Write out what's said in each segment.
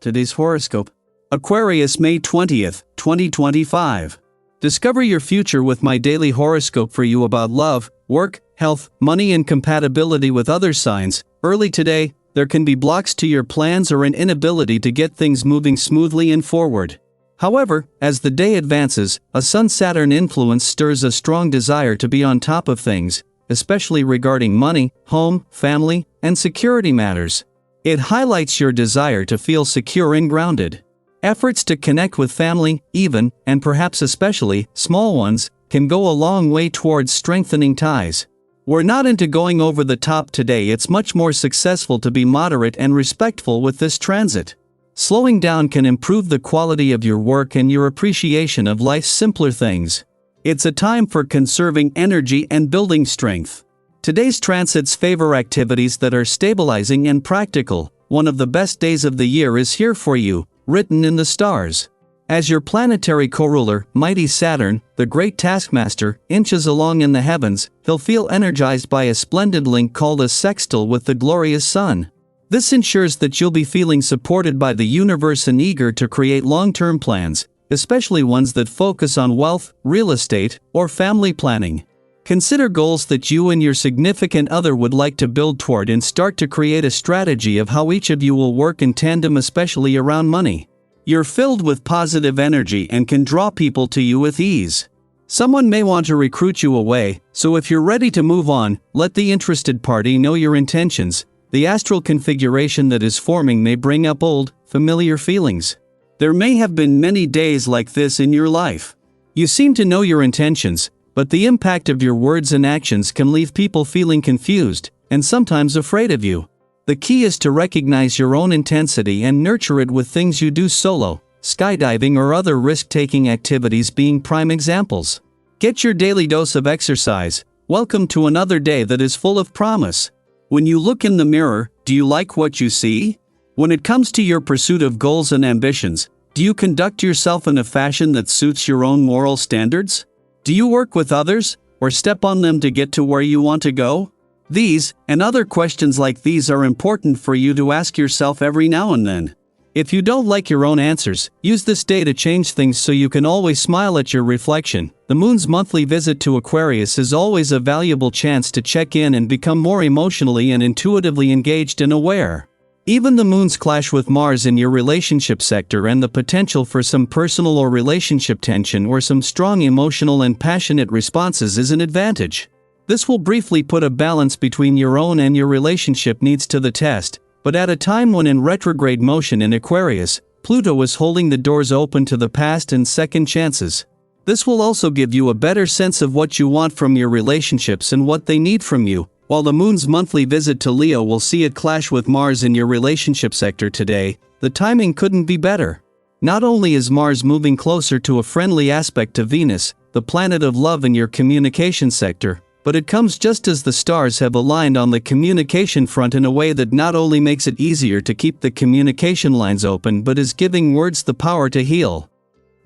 Today's horoscope. Aquarius May 20th, 2025. Discover your future with my daily horoscope for you about love, work, health, money and compatibility with other signs. Early today, there can be blocks to your plans or an inability to get things moving smoothly and forward. However, as the day advances, a Sun-Saturn influence stirs a strong desire to be on top of things, especially regarding money, home, family, and security matters. It highlights your desire to feel secure and grounded. Efforts to connect with family, even, and perhaps especially, small ones, can go a long way towards strengthening ties. We're not into going over the top today. It's much more successful to be moderate and respectful with this transit. Slowing down can improve the quality of your work and your appreciation of life's simpler things. It's a time for conserving energy and building strength. Today's transits favor activities that are stabilizing and practical. One of the best days of the year is here for you, written in the stars. As your planetary co-ruler, mighty Saturn, the great taskmaster, inches along in the heavens, he'll feel energized by a splendid link called a sextile with the glorious sun. This ensures that you'll be feeling supported by the universe and eager to create long-term plans, especially ones that focus on wealth, real estate, or family planning. Consider goals that you and your significant other would like to build toward and start to create a strategy of how each of you will work in tandem, especially around money. You're filled with positive energy and can draw people to you with ease. Someone may want to recruit you away, so if you're ready to move on, let the interested party know your intentions. The astral configuration that is forming may bring up old, familiar feelings. There may have been many days like this in your life. You seem to know your intentions, but the impact of your words and actions can leave people feeling confused, and sometimes afraid of you. The key is to recognize your own intensity and nurture it with things you do solo, skydiving or other risk-taking activities being prime examples. Get your daily dose of exercise. Welcome to another day that is full of promise. When you look in the mirror, do you like what you see? When it comes to your pursuit of goals and ambitions, do you conduct yourself in a fashion that suits your own moral standards? Do you work with others, or step on them to get to where you want to go? These, and other questions like these are important for you to ask yourself every now and then. If you don't like your own answers, use this day to change things so you can always smile at your reflection. The moon's monthly visit to Aquarius is always a valuable chance to check in and become more emotionally and intuitively engaged and aware. Even the moon's clash with Mars in your relationship sector and the potential for some personal or relationship tension or some strong emotional and passionate responses is an advantage. This will briefly put a balance between your own and your relationship needs to the test, but at a time when in retrograde motion in Aquarius, Pluto is holding the doors open to the past and second chances. This will also give you a better sense of what you want from your relationships and what they need from you. While the moon's monthly visit to Leo will see it clash with Mars in your relationship sector today, the timing couldn't be better. Not only is Mars moving closer to a friendly aspect to Venus, the planet of love in your communication sector, but it comes just as the stars have aligned on the communication front in a way that not only makes it easier to keep the communication lines open but is giving words the power to heal.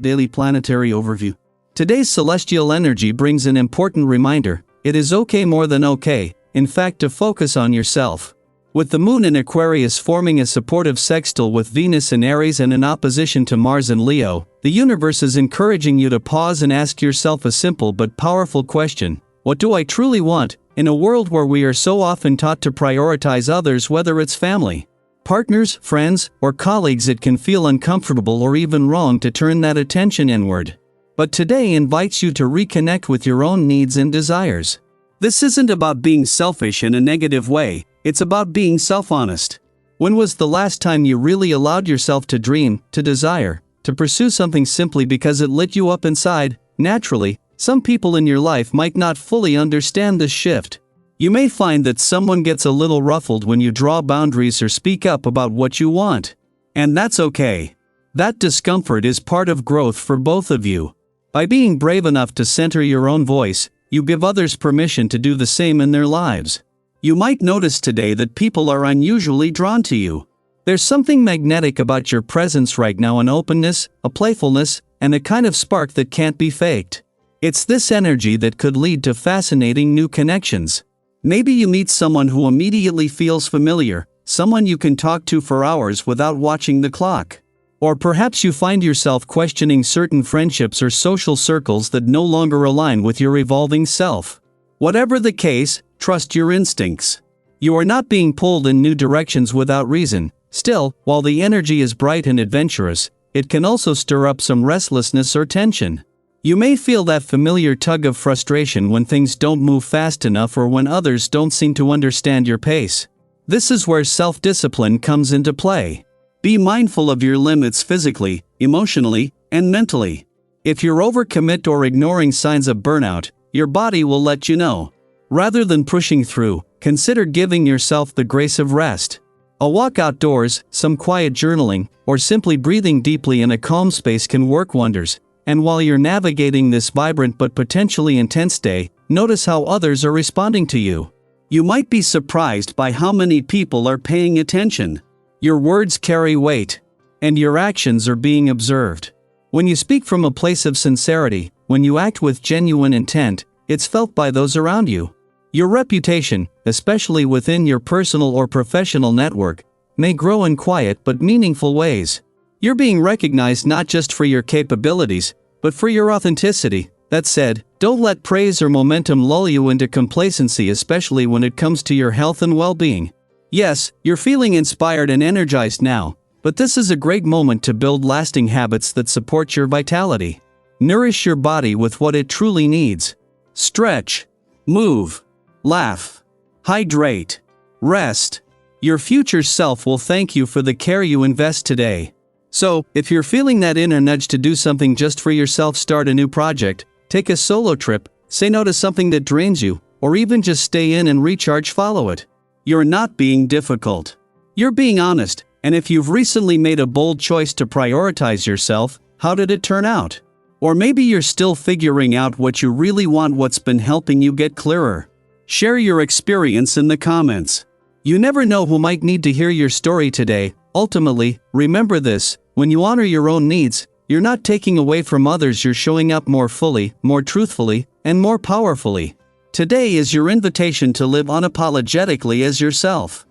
Daily Planetary Overview. Today's celestial energy brings an important reminder: it is okay, more than okay, in fact, to focus on yourself. With the moon in Aquarius forming a supportive sextile with Venus in Aries and in opposition to Mars in Leo, the universe is encouraging you to pause and ask yourself a simple but powerful question: what do I truly want? In a world where we are so often taught to prioritize others, whether it's family, partners, friends, or colleagues, it can feel uncomfortable or even wrong to turn that attention inward. But today invites you to reconnect with your own needs and desires. This isn't about being selfish in a negative way, it's about being self-honest. When was the last time you really allowed yourself to dream, to desire, to pursue something simply because it lit you up inside? Naturally, some people in your life might not fully understand this shift. You may find that someone gets a little ruffled when you draw boundaries or speak up about what you want. And that's okay. That discomfort is part of growth for both of you. By being brave enough to center your own voice, you give others permission to do the same in their lives. You might notice today that people are unusually drawn to you. There's something magnetic about your presence right now, an openness, a playfulness, and a kind of spark that can't be faked. It's this energy that could lead to fascinating new connections. Maybe you meet someone who immediately feels familiar, someone you can talk to for hours without watching the clock. Or perhaps you find yourself questioning certain friendships or social circles that no longer align with your evolving self. Whatever the case, trust your instincts. You are not being pulled in new directions without reason. Still, while the energy is bright and adventurous, it can also stir up some restlessness or tension. You may feel that familiar tug of frustration when things don't move fast enough or when others don't seem to understand your pace. This is where self-discipline comes into play. Be mindful of your limits physically, emotionally, and mentally. If you're overcommit or ignoring signs of burnout, your body will let you know. Rather than pushing through, consider giving yourself the grace of rest. A walk outdoors, some quiet journaling, or simply breathing deeply in a calm space can work wonders. And while you're navigating this vibrant but potentially intense day, notice how others are responding to you. You might be surprised by how many people are paying attention. Your words carry weight, and your actions are being observed. When you speak from a place of sincerity, when you act with genuine intent, it's felt by those around you. Your reputation, especially within your personal or professional network, may grow in quiet but meaningful ways. You're being recognized not just for your capabilities, but for your authenticity. That said, don't let praise or momentum lull you into complacency, especially when it comes to your health and well-being. Yes, you're feeling inspired and energized now, but this is a great moment to build lasting habits that support your vitality. Nourish your body with what it truly needs. Stretch, move, laugh, hydrate, rest. Your future self will thank you for the care you invest today. So, if you're feeling that inner nudge to do something just for yourself, start a new project, take a solo trip, say no to something that drains you, or even just stay in and recharge, follow it. You're not being difficult. You're being honest, and if you've recently made a bold choice to prioritize yourself, how did it turn out? Or maybe you're still figuring out what you really want, what's been helping you get clearer. Share your experience in the comments. You never know who might need to hear your story today. Ultimately, remember this: when you honor your own needs, you're not taking away from others, you're showing up more fully, more truthfully, and more powerfully. Today is your invitation to live unapologetically as yourself.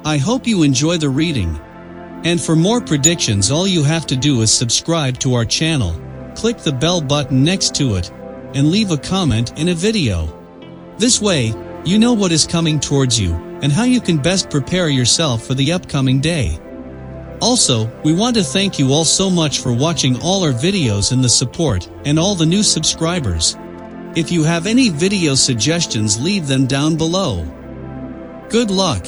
I hope you enjoy the reading. And for more predictions, all you have to do is subscribe to our channel, click the bell button next to it, and leave a comment in a video. This way, you know what is coming towards you, and how you can best prepare yourself for the upcoming day. Also, we want to thank you all so much for watching all our videos and the support, and all the new subscribers. If you have any video suggestions, leave them down below. Good luck!